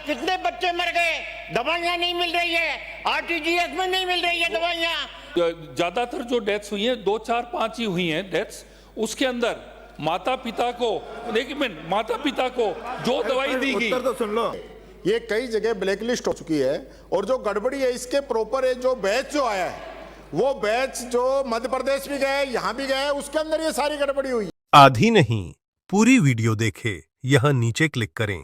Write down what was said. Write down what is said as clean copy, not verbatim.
कितने बच्चे मर गए, दवाइयां नहीं मिल रही है, आरटीजीएस में नहीं मिल रही है दवाइयां। ज्यादातर जो डेथ्स हुई हैं 2, 4, 5 ही हुई हैं डेथ्स, उसके अंदर माता पिता को जो दवाई दी गई, उत्तर तो सुन लो। ये कई जगह ब्लैकलिस्ट हो चुकी है और जो गड़बड़ी है इसके प्रॉपर है, जो बैच जो आया है वो बैच जो मध्य प्रदेश भी गया है, यहां भी गया है, उसके अंदर ये सारी गड़बड़ी हुई। आधी नहीं पूरी वीडियो देखे, यहां नीचे क्लिक करें।